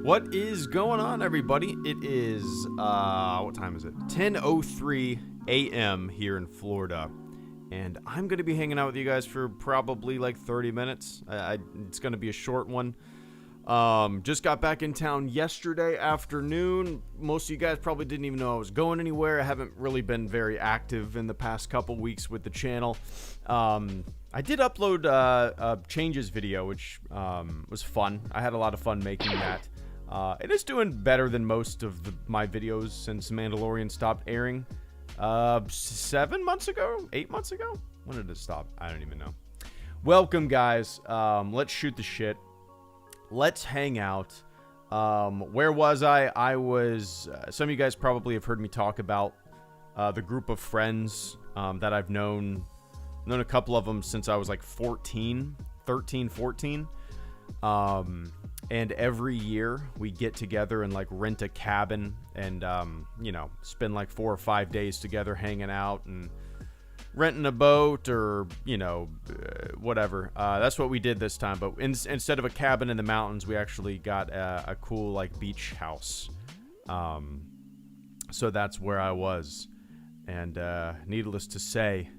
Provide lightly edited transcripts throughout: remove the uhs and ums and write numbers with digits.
What is going on, everybody? It is, what time is it? 10:03 a.m. here in Florida. And I'm going to be hanging out with you guys for probably like 30 minutes. It's going to be a short one. Just got back in town yesterday afternoon. Most of you guys probably didn't even know I was going anywhere. I haven't really been very active in the past couple weeks with the channel. I did upload a changes video, which was fun. I had a lot of fun making that. It is doing better than most of my videos since Mandalorian stopped airing 7 months ago? 8 months ago? When did it stop? I don't even know. Welcome, guys. Let's shoot the shit. Let's hang out. Where was I? I was... some of you guys probably have heard me talk about the group of friends that I've known a couple of them since I was like 13, 14. And every year we get together and like rent a cabin and, spend like 4 or 5 days together hanging out and renting a boat or, whatever. That's what we did this time. But instead of a cabin in the mountains, we actually got a cool like beach house. So that's where I was. And needless to say,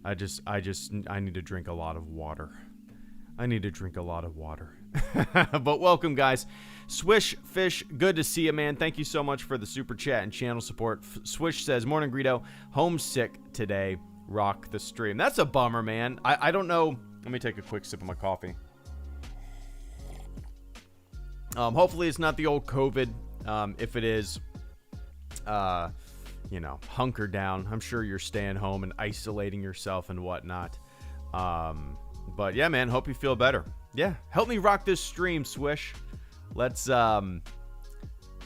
I need to drink a lot of water. But welcome, guys. Swish Fish, good to see you, man. Thank you so much for the super chat and channel support. Swish says, morning, Greedo. Homesick today. Rock the stream. That's a bummer, man. I don't know. Let me take a quick sip of my coffee. Hopefully it's not the old COVID. If it is, hunker down. I'm sure you're staying home and isolating yourself and whatnot. But yeah, man, hope you feel better. Yeah, help me rock this stream, Swish. Let's what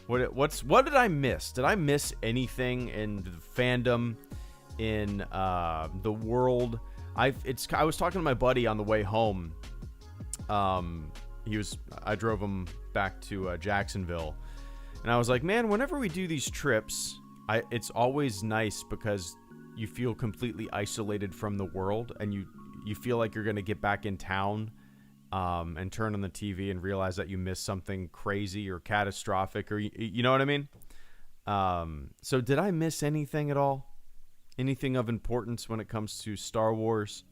did I miss? Did I miss anything in the fandom, in the world? I was talking to my buddy on the way home. I drove him back to Jacksonville, and I was like, man, whenever we do these trips, it's always nice because you feel completely isolated from the world, and you feel like you're gonna get back in town. And turn on the TV and realize that you missed something crazy or catastrophic, or you know what I mean? So did I miss anything at all? Anything of importance when it comes to Star Wars?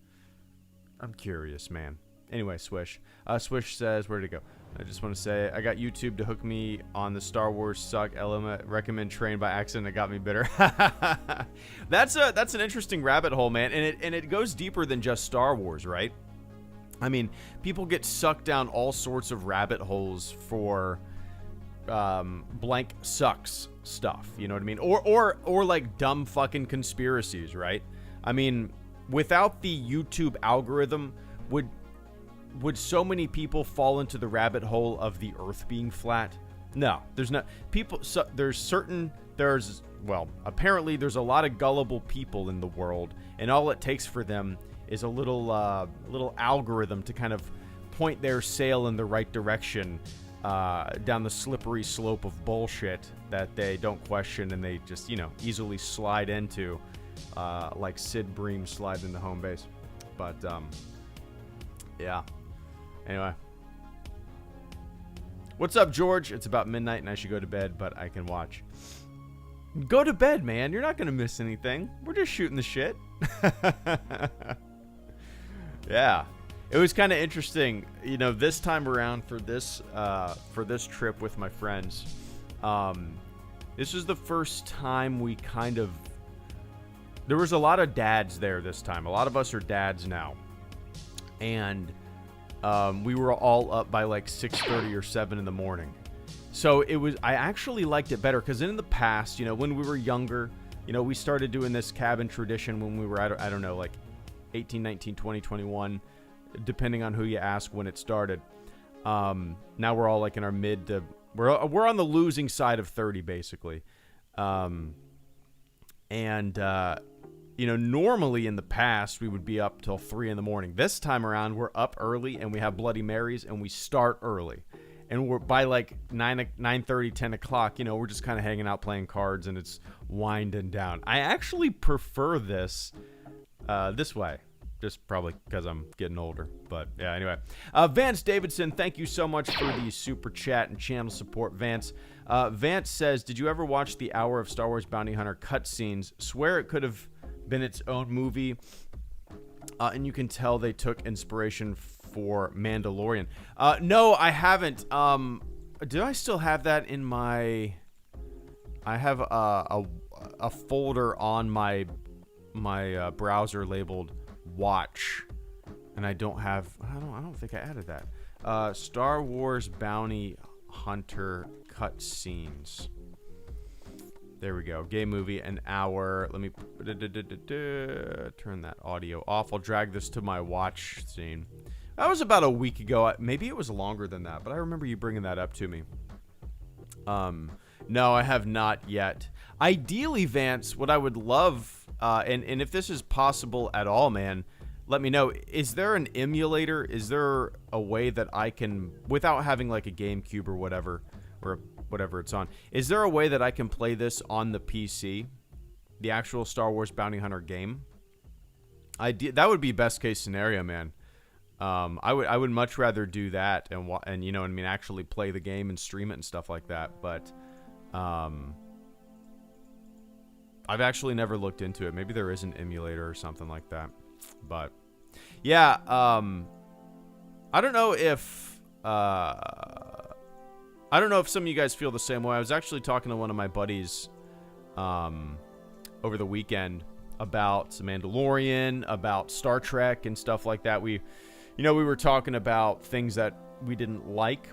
I'm curious, man. Anyway, Swish. Swish says, where'd it go? I just want to say, I got YouTube to hook me on the Star Wars suck element. Recommend Train by accident. It got me bitter. That's an interesting rabbit hole, man. And it goes deeper than just Star Wars, right? I mean, people get sucked down all sorts of rabbit holes for blank sucks stuff, you know what I mean? Or like dumb fucking conspiracies, right? I mean, without the YouTube algorithm, would so many people fall into the rabbit hole of the earth being flat? No, there's not. Apparently there's a lot of gullible people in the world, and all it takes for them is a little algorithm to kind of point their sail in the right direction down the slippery slope of bullshit that they don't question and they just, easily slide into, like Sid Bream slide into home base. But, yeah. Anyway. What's up, George? It's about midnight and I should go to bed, but I can watch. Go to bed, man. You're not going to miss anything. We're just shooting the shit. Yeah, it was kind of interesting, this time around for this trip with my friends. This was the first time there was a lot of dads there this time. A lot of us are dads now, and we were all up by like 6:30 or 7 in the morning. So I actually liked it better because in the past, when we were younger, we started doing this cabin tradition when we were, I don't know, like 18, 19, 20, 21, depending on who you ask when it started. Now we're all like in our mid to, we're on the losing side of 30 basically. Normally in the past we would be up till 3 in the morning. This time around we're up early and we have Bloody Marys and we start early. And we're by like 9:30, 10 o'clock, we're just kind of hanging out playing cards and it's winding down. I actually prefer this way. just probably because I'm getting older. But yeah, anyway. Vance Davidson, thank you so much for the super chat and channel support, Vance. Vance says, did you ever watch the Hour of Star Wars Bounty Hunter cutscenes? Swear it could have been its own movie. And you can tell they took inspiration for Mandalorian. No, I haven't. Do I still have that in my... I have a folder on my browser labeled watch, and I don't think I added that. Star Wars Bounty Hunter cutscenes. There we go. Game movie, an hour. Let me turn that audio off. I'll drag this to my watch scene. That was about a week ago. Maybe it was longer than that, but I remember you bringing that up to me. No, I have not yet. Ideally, Vance, what I would love, and if this is possible at all, man, let me know. Is there an emulator? Is there a way that I can, without having like a GameCube or whatever it's on, is there a way that I can play this on the PC? The actual Star Wars Bounty Hunter game? That would be best case scenario, man. I would much rather do that and you know what I mean, actually play the game and stream it and stuff like that. But I've actually never looked into it. Maybe there is an emulator or something like that. But yeah, I don't know if some of you guys feel the same way. I was actually talking to one of my buddies over the weekend about Mandalorian, about Star Trek and stuff like that. We were talking about things that we didn't like.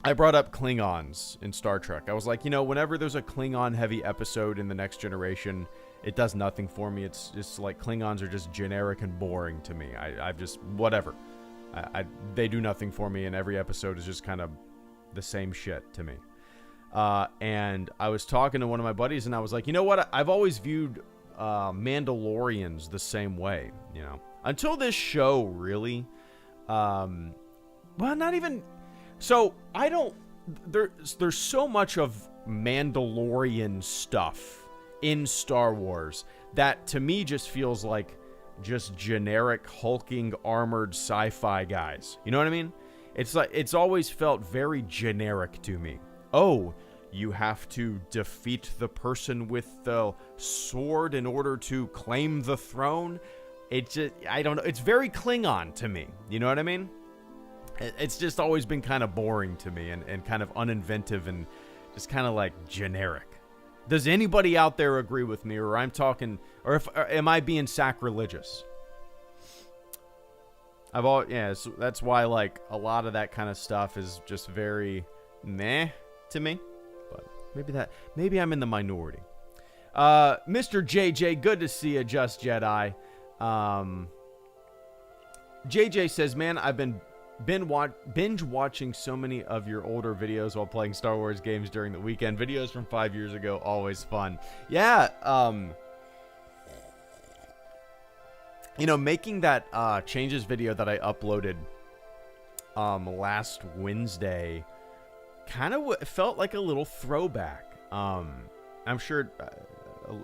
I brought up Klingons in Star Trek. I was like, whenever there's a Klingon-heavy episode in The Next Generation, it does nothing for me. It's just like Klingons are just generic and boring to me. I've just, whatever. They do nothing for me, and every episode is just kind of the same shit to me. And I was talking to one of my buddies, and I was like, you know what? I've always viewed Mandalorians the same way, until this show, really. Well, not even... So, I don't... There's so much of Mandalorian stuff in Star Wars that, to me, just feels like just generic, hulking, armored sci-fi guys. You know what I mean? It's like, it's always felt very generic to me. Oh, you have to defeat the person with the sword in order to claim the throne? It's just, I don't know. It's very Klingon to me. You know what I mean? It's just always been kind of boring to me and kind of uninventive and just kind of like generic. Does anybody out there agree with me, or am I being sacrilegious? So that's why like a lot of that kind of stuff is just very meh to me. But maybe I'm in the minority. Mr. JJ, good to see you, Just Jedi. JJ says, man, I've been binge watching so many of your older videos while playing Star Wars games during the weekend. Videos from 5 years ago, always fun. Yeah, making that changes video that I uploaded last Wednesday kind of felt like a little throwback. I'm sure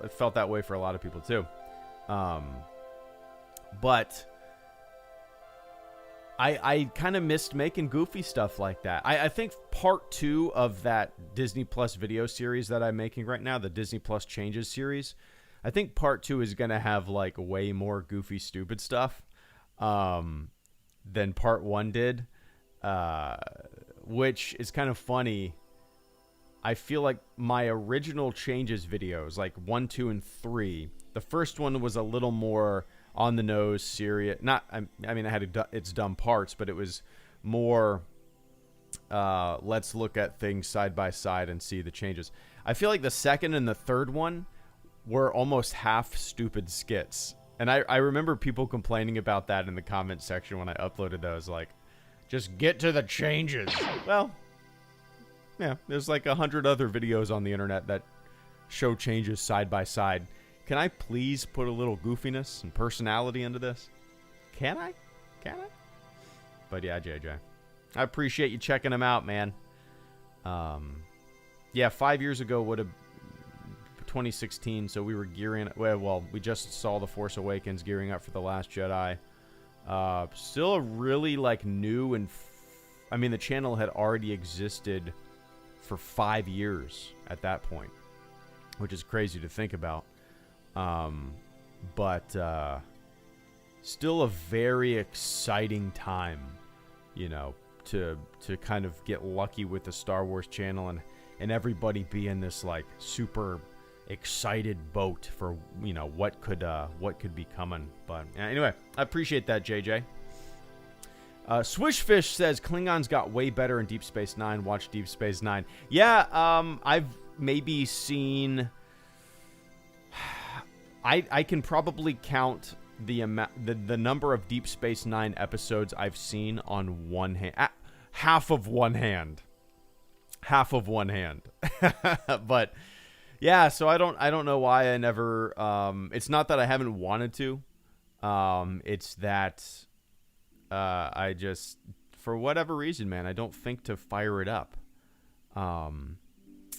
it felt that way for a lot of people too. But I kind of missed making goofy stuff like that. I think part 2 of that Disney Plus video series that I'm making right now, the Disney Plus Changes series, I think part 2 is going to have like way more goofy, stupid stuff than part 1 did, which is kind of funny. I feel like my original Changes videos, like 1, 2, and 3, the first one was a little more on the nose, serious. I had its dumb parts, but it was more let's look at things side by side and see the changes. I feel like the second and the third one were almost half stupid skits. And I remember people complaining about that in the comment section when I uploaded those, like, just get to the changes. Well, yeah, there's like 100 other videos on the internet that show changes side by side. Can I please put a little goofiness and personality into this? Can I? But yeah, JJ, I appreciate you checking them out, man. Yeah, 5 years ago would have... 2016, so we were gearing. Well, we just saw The Force Awakens, gearing up for The Last Jedi. Still a really like new and. I mean, the channel had already existed for 5 years at that point, which is crazy to think about. But still a very exciting time, you know, to kind of get lucky with the Star Wars channel and everybody be in this like super excited boat for, you know, what could be coming. But anyway, I appreciate that, JJ. Swishfish says Klingons got way better in Deep Space Nine. Watch Deep Space Nine. Yeah, I've maybe seen. I can probably count the number of Deep Space Nine episodes I've seen on one hand, half of one hand. But yeah, so I don't know why I never. It's not that I haven't wanted to. It's that. I just, for whatever reason, man, I don't think to fire it up.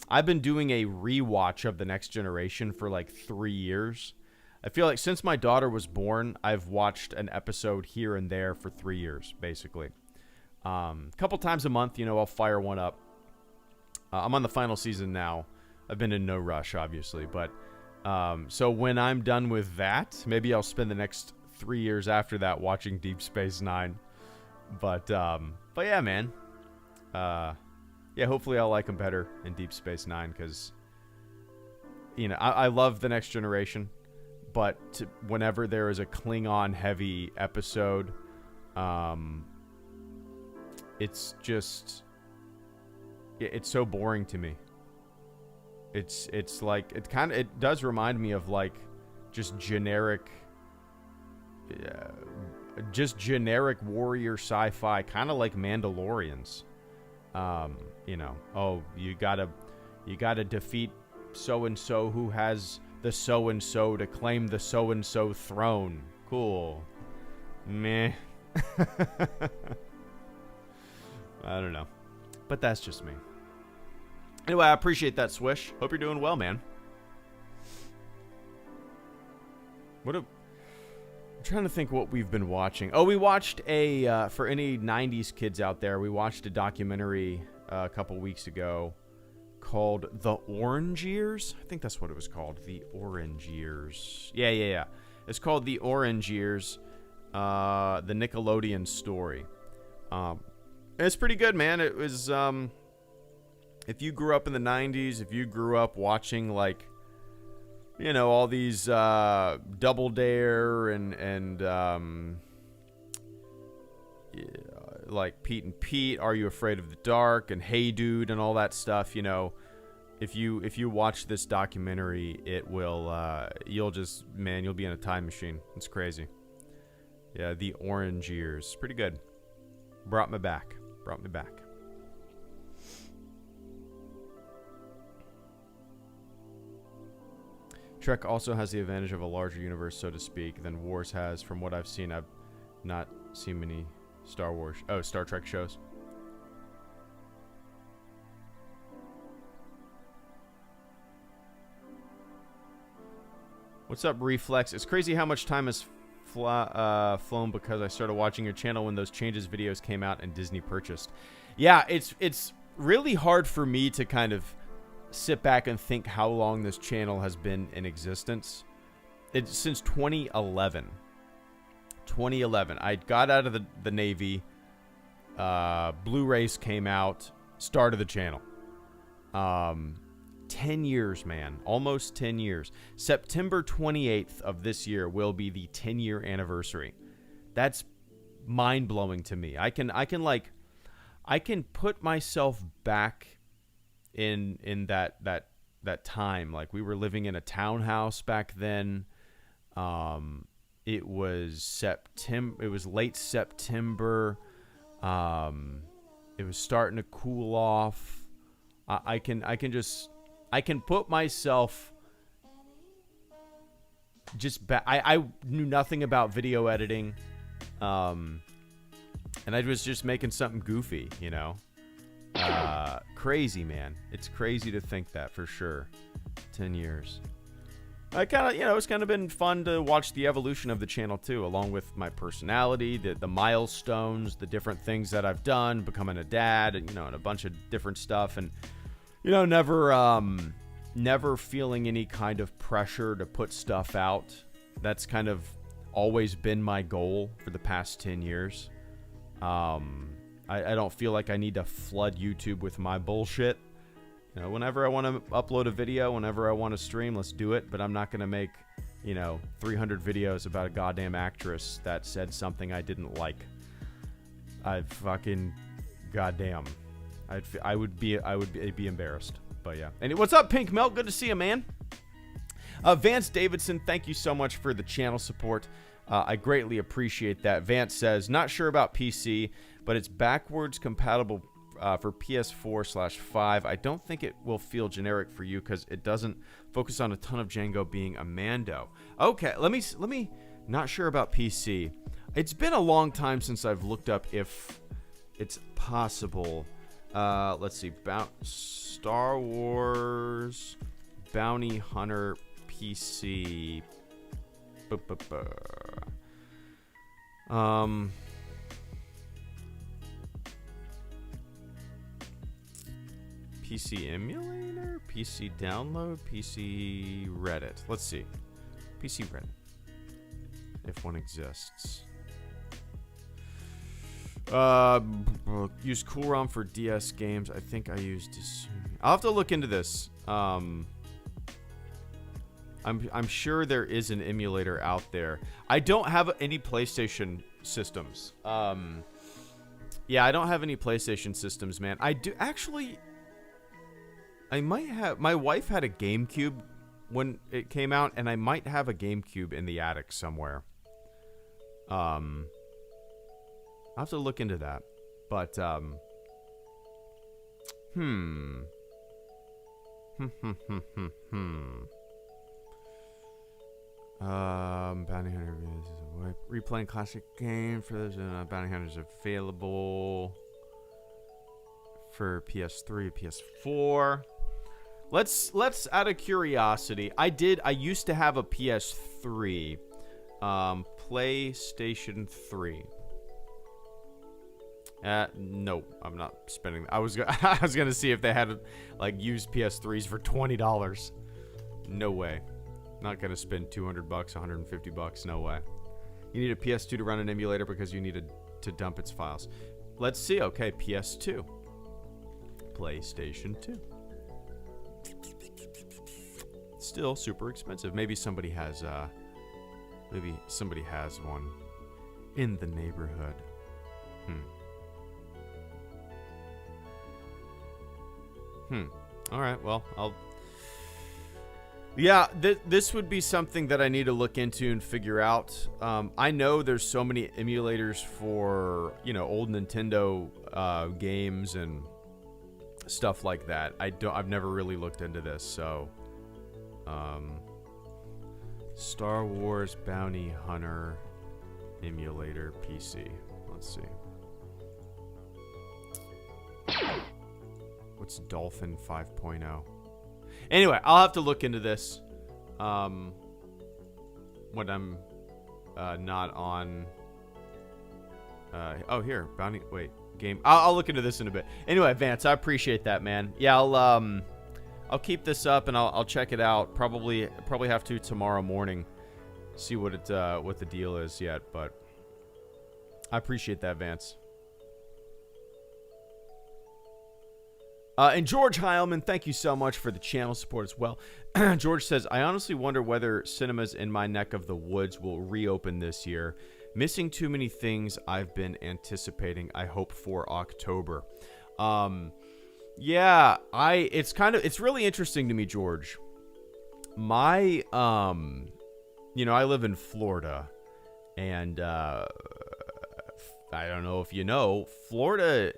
I've been doing a rewatch of The Next Generation for like 3 years. I feel like since my daughter was born, I've watched an episode here and there for 3 years, basically. A couple times a month, you know, I'll fire one up. I'm on the final season now. I've been in no rush, obviously, but so when I'm done with that, maybe I'll spend the next 3 years after that watching Deep Space Nine. But yeah, man. Yeah, hopefully I'll like them better in Deep Space Nine because, you know, I love The Next Generation, but whenever there is a Klingon heavy episode, it's just, it's so boring to me. It's like, it does remind me of like just generic warrior sci-fi, kind of like Mandalorians. You know, oh, you gotta defeat so-and-so who has the so-and-so to claim the so-and-so throne. Cool. Meh. I don't know. But that's just me. Anyway, I appreciate that, Swish. Hope you're doing well, man. I'm trying to think what we've been watching. Oh, we watched for any 90s kids out there, we watched a documentary a couple weeks ago called The Orange Years. I think that's what it was called. The Orange Years. Yeah. It's called The Orange Years, the Nickelodeon story. It's pretty good, man. It was, if you grew up in the 90s, if you grew up watching, like, you know, all these Double Dare and like Pete and Pete, Are You Afraid of the Dark, and Hey Dude, and all that stuff, you know, if you watch this documentary, it will, you'll be in a time machine. It's crazy. Yeah, The Orange Years. Pretty good. Brought me back. Trek also has the advantage of a larger universe, so to speak, than Wars has. From what I've seen, I've not seen many Star Trek shows. What's up, Reflex? It's crazy how much time has flown because I started watching your channel when those Changes videos came out and Disney purchased. Yeah, it's really hard for me to kind of sit back and think how long this channel has been in existence. It's since 2011. I got out of the Navy. Blu-rays came out. Started the channel. 10 years, man. Almost 10 years. September 28th of this year will be the 10-year anniversary. That's mind-blowing to me. I can put myself back in that time. Like, we were living in a townhouse back then. It was September. It was late September. It was starting to cool off. I can put myself just back. I knew nothing about video editing. And I was just making something goofy, you know. Crazy, man. It's crazy to think that, for sure. 10 years. I kind of, it's kind of been fun to watch the evolution of the channel too, along with my personality, the milestones, the different things that I've done, becoming a dad, and a bunch of different stuff, and never feeling any kind of pressure to put stuff out. That's kind of always been my goal for the past 10 years. I don't feel like I need to flood YouTube with my bullshit. Whenever I want to upload a video, whenever I want to stream, let's do it. But I'm not going to make, 300 videos about a goddamn actress that said something I didn't like. I'd fucking goddamn. I would be embarrassed. But yeah. And what's up, Pink Milk? Good to see you, man. Vance Davidson, thank you so much for the channel support. I greatly appreciate that. Vance says, not sure about PC, but it's backwards compatible for PS4/5. I don't think it will feel generic for you because it doesn't focus on a ton of Django being a Mando. Okay, let me. Not sure about PC. It's been a long time since I've looked up if it's possible. Let's see. Star Wars Bounty Hunter PC. PC emulator, PC download, PC Reddit. Let's see. PC Reddit. If one exists. Use CoolROM for DS games. I think I used. I'll have to look into this. I'm sure there is an emulator out there. I don't have any PlayStation systems. Yeah, I don't have any PlayStation systems, man. I do actually. I might have. My wife had a GameCube when it came out, and I might have a GameCube in the attic somewhere. I'll have to look into that. But Bounty Hunter replaying classic game for those Bounty Hunters available for PS3, PS4. Let's out of curiosity. I used to have a PS3, PlayStation 3. No, I'm not spending. I was gonna see if they had like used PS3s for $20. No way. Not gonna spend $200, $150. No way. You need a PS2 to run an emulator because you need to dump its files. Let's see. Okay, PS2, PlayStation 2. Still super expensive. Maybe somebody has one in the neighborhood. All right. Well, yeah, this would be something that I need to look into and figure out. I know there's so many emulators for, old Nintendo games and stuff like that. I've never really looked into this, so Star Wars Bounty Hunter emulator PC. Let's see. What's Dolphin 5.0? Anyway, I'll have to look into this when I'm not on. Here, Bounty. Wait, game. I'll look into this in a bit. Anyway, Vance, I appreciate that, man. Yeah, I'll keep this up and I'll check it out. Probably have to tomorrow morning. See what the deal is yet, but I appreciate that, Vance. And George Heilman, thank you so much for the channel support as well. George says, I honestly wonder whether cinemas in my neck of the woods will reopen this year. Missing too many things I've been anticipating. I hope for October. Yeah, it's really interesting to me, George. I live in Florida, and I don't know if you know, Florida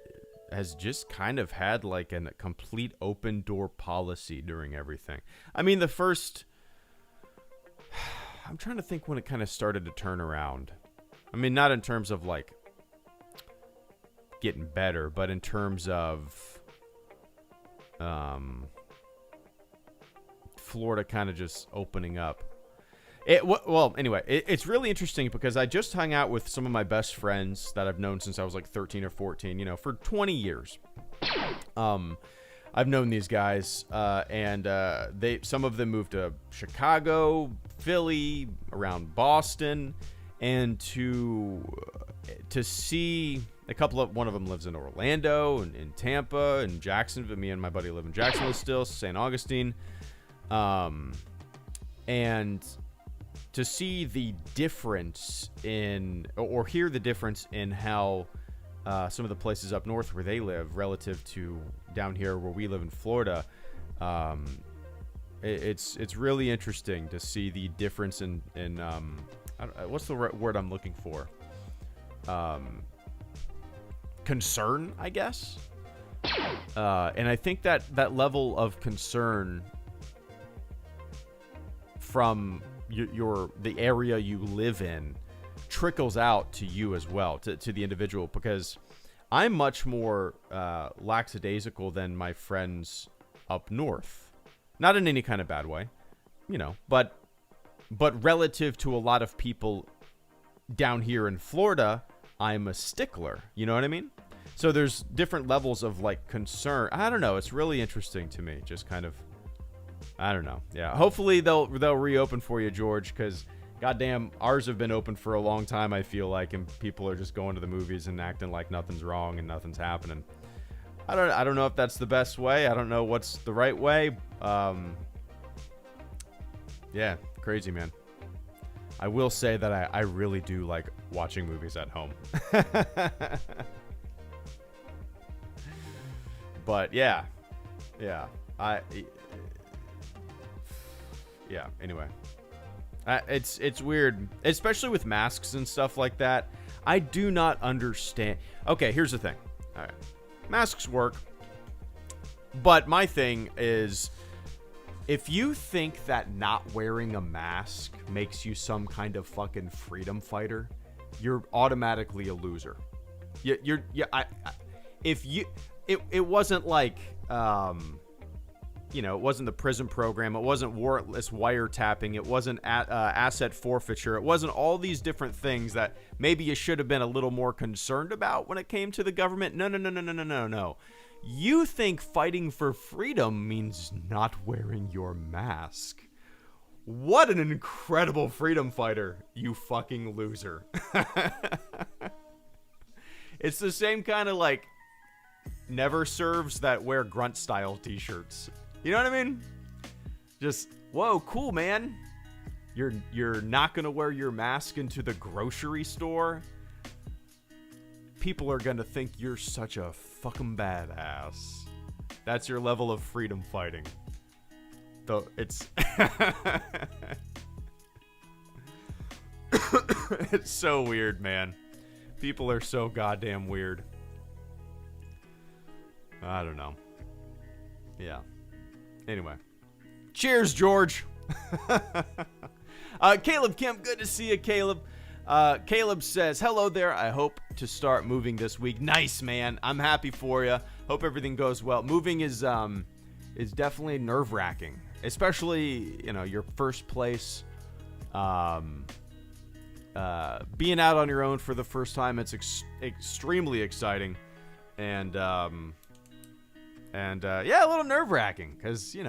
has just kind of had like a complete open door policy during everything. I mean, I'm trying to think when it kind of started to turn around. I mean, not in terms of like getting better, but in terms of Florida kind of just opening up. Anyway, it's really interesting because I just hung out with some of my best friends that I've known since I was like 13 or 14, for 20 years. I've known these guys, and some of them moved to Chicago, Philly, around Boston, and to see one of them lives in Orlando and in Tampa and Jacksonville. Me and my buddy live in Jacksonville still, St. Augustine, and to see the difference or hear the difference in how some of the places up north where they live relative to down here where we live in Florida, it's really interesting to see the difference in what's the right word I'm looking for? Concern, I guess. And I think that level of concern from the area you live in trickles out to you as well, to the individual, because I'm much more lackadaisical than my friends up north. Not in any kind of bad way, but relative to a lot of people down here in Florida, I'm a stickler. You know what I mean? So there's different levels of like concern. I don't know. It's really interesting to me. Just kind of, I don't know. Yeah. Hopefully they'll reopen for you, George, because goddamn, ours have been open for a long time, I feel like, and people are just going to the movies and acting like nothing's wrong and nothing's happening. I don't know if that's the best way. I don't know what's the right way. Yeah, crazy, man. I will say that I really do like watching movies at home. But yeah. Anyway, it's weird, especially with masks and stuff like that. I do not understand. Okay, here's the thing. All right, masks work, but my thing is, if you think that not wearing a mask makes you some kind of fucking freedom fighter, you're automatically a loser. It wasn't like, it wasn't the prison program. It wasn't warrantless wiretapping. It wasn't asset forfeiture. It wasn't all these different things that maybe you should have been a little more concerned about when it came to the government. No. You think fighting for freedom means not wearing your mask. What an incredible freedom fighter, you fucking loser. It's the same kind of like never serves that wear grunt style t-shirts. You know what I mean? Just, whoa, cool, man. You're not going to wear your mask into the grocery store? People are going to think you're such a fucking badass. That's your level of freedom fighting. Though it's it's so weird, man. People are so goddamn weird. I don't know. Yeah. Anyway. Cheers, George. Caleb Kemp, good to see you, Caleb. Caleb says, hello there. I hope to start moving this week. Nice, man. I'm happy for you. Hope everything goes well. Moving is definitely nerve-wracking, especially, your first place. Being out on your own for the first time, it's extremely exciting. And a little nerve-wracking because, you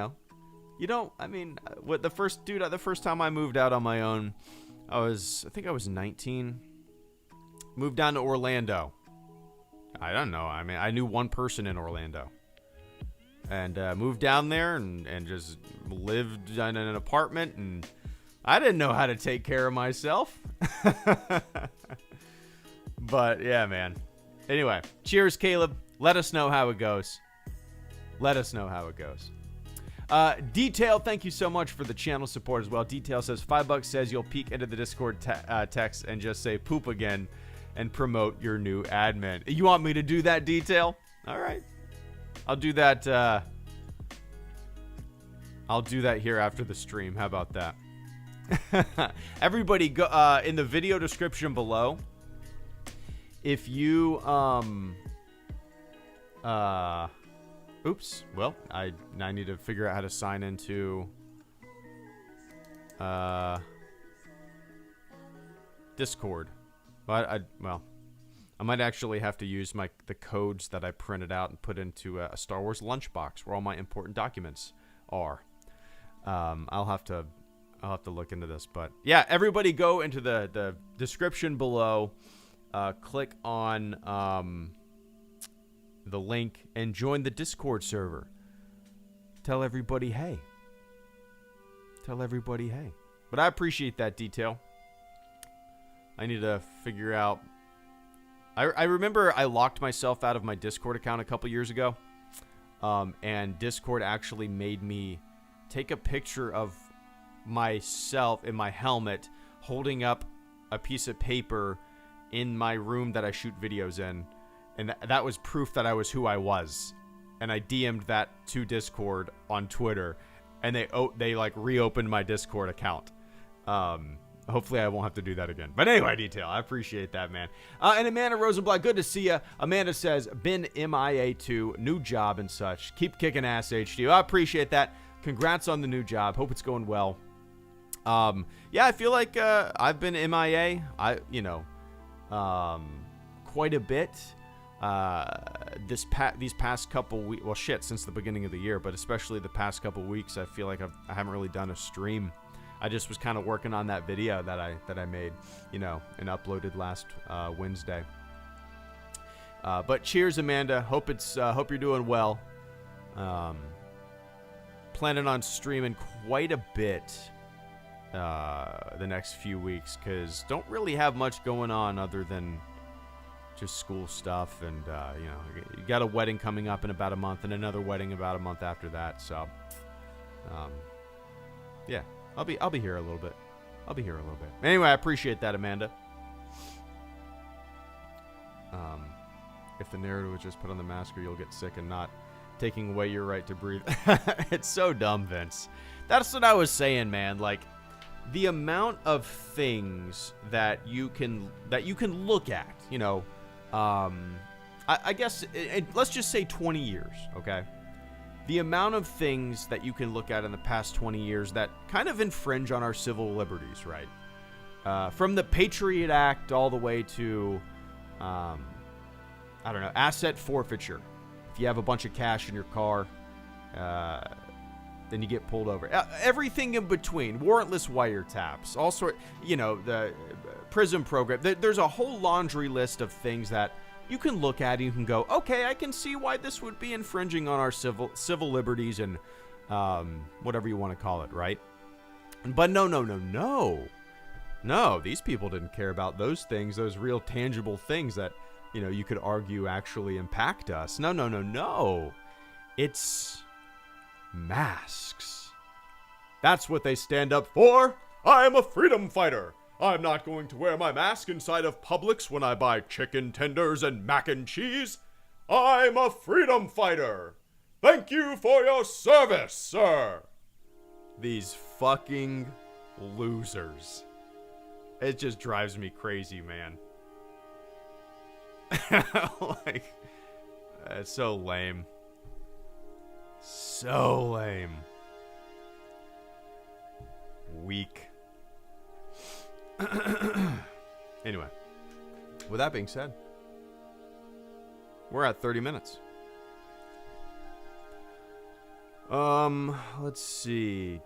don't, the first time I moved out on my own, I think I was 19, moved down to Orlando. I don't know. I knew one person in Orlando and moved down there and just lived in an apartment, and I didn't know how to take care of myself. But yeah, man. Anyway, cheers, Caleb. Let us know how it goes. Detail, thank you so much for the channel support as well. Detail says $5 says you'll peek into the Discord text and just say poop again and promote your new admin. You want me to do that, Detail? All right. I'll do that. I'll do that here after the stream. How about that? Everybody, go in the video description below. If you Oops. Well, I need to figure out how to sign into Discord. But I might actually have to use the codes that I printed out and put into a Star Wars lunchbox where all my important documents are. I'll have to look into this, but yeah, everybody go into the description below, click on the link and join the Discord server. Tell everybody hey. But I appreciate that detail. I need to figure out. I remember I locked myself out of my Discord account a couple years ago, and Discord actually made me take a picture of myself in my helmet holding up a piece of paper in my room that I shoot videos in, and that was proof that I was who I was. And I DM'd that to Discord on Twitter, and they like reopened my Discord account. Hopefully I won't have to do that again. But anyway, detail. I appreciate that, man. And Amanda Rosenblatt, good to see you. Amanda says, been MIA too, new job and such. Keep kicking ass, HDU. I appreciate that. Congrats on the new job. Hope it's going well. Yeah, I feel like I've been MIA. Quite a bit. These past couple weeks. Well, shit, since the beginning of the year, but especially the past couple weeks, I feel like I haven't really done a stream. I just was kind of working on that video that I made, and uploaded last Wednesday. But cheers, Amanda. Hope you're doing well. Planning on streaming quite a bit the next few weeks, because don't really have much going on other than just school stuff, and you got a wedding coming up in about a month, and another wedding about a month after that. So, yeah. I'll be here a little bit. Anyway, I appreciate that, Amanda. If the narrative was just put on the mask or you'll get sick and not taking away your right to breathe. It's so dumb, Vince. That's what I was saying, man. Like, the amount of things that you can look at, I guess, let's just say 20 years, okay? The amount of things that you can look at in the past 20 years that kind of infringe on our civil liberties, right? From the Patriot Act all the way to, asset forfeiture. If you have a bunch of cash in your car, then you get pulled over. Everything in between, warrantless wiretaps, all sort, the prison program. There's a whole laundry list of things that you can look at and you can go, okay, I can see why this would be infringing on our civil liberties and whatever you want to call it, right? But no, these people didn't care about those things, those real tangible things that, you could argue actually impact us. No. It's masks. That's what they stand up for. I am a freedom fighter. I'm not going to wear my mask inside of Publix when I buy chicken tenders and mac and cheese. I'm a freedom fighter. Thank you for your service, sir. These fucking losers. It just drives me crazy, man. Like, it's so lame. So lame. Weak. Anyway, with that being said, we're at 30 minutes. Let's see.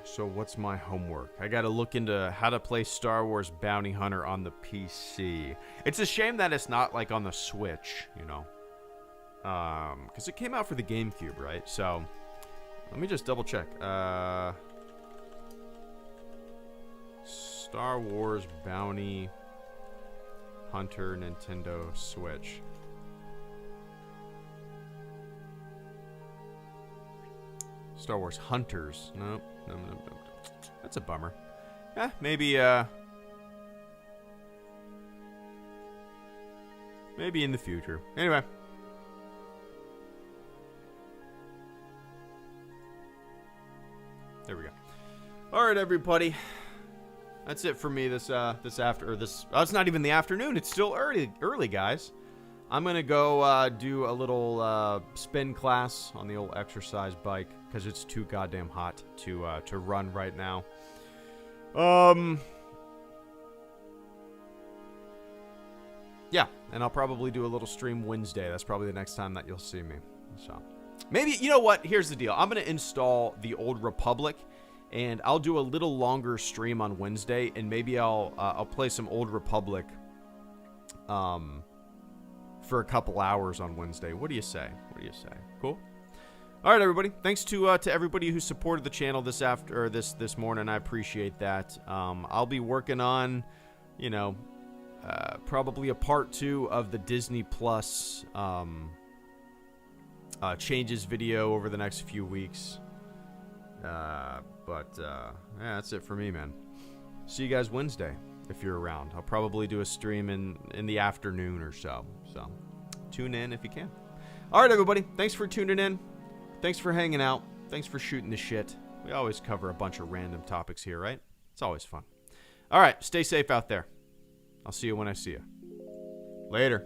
So what's my homework? I gotta look into how to play Star Wars Bounty Hunter on the PC. It's a shame that it's not like on the Switch, because it came out for the GameCube, right? So let me just double check. Star Wars Bounty Hunter Nintendo Switch. Star Wars Hunters. Nope. No. That's a bummer. Maybe in the future. Anyway. There we go. All right, everybody. That's it for me this after. It's not even the afternoon. It's still early, guys. I'm going to go do a little spin class on the old exercise bike because it's too goddamn hot to run right now. Yeah, and I'll probably do a little stream Wednesday. That's probably the next time that you'll see me. So maybe, you know what? Here's the deal. I'm going to install the Old Republic, and I'll do a little longer stream on Wednesday, and maybe I'll play some Old Republic for a couple hours on Wednesday. What do you say? What do you say? Cool? All right, everybody. Thanks to everybody who supported the channel this morning. I appreciate that. I'll be working on, probably a part 2 of the Disney Plus changes video over the next few weeks. Yeah, that's it for me, man. See you guys Wednesday if you're around. I'll probably do a stream in the afternoon or so. So tune in if you can. All right, everybody. Thanks for tuning in. Thanks for hanging out. Thanks for shooting the shit. We always cover a bunch of random topics here, right? It's always fun. All right. Stay safe out there. I'll see you when I see you. Later.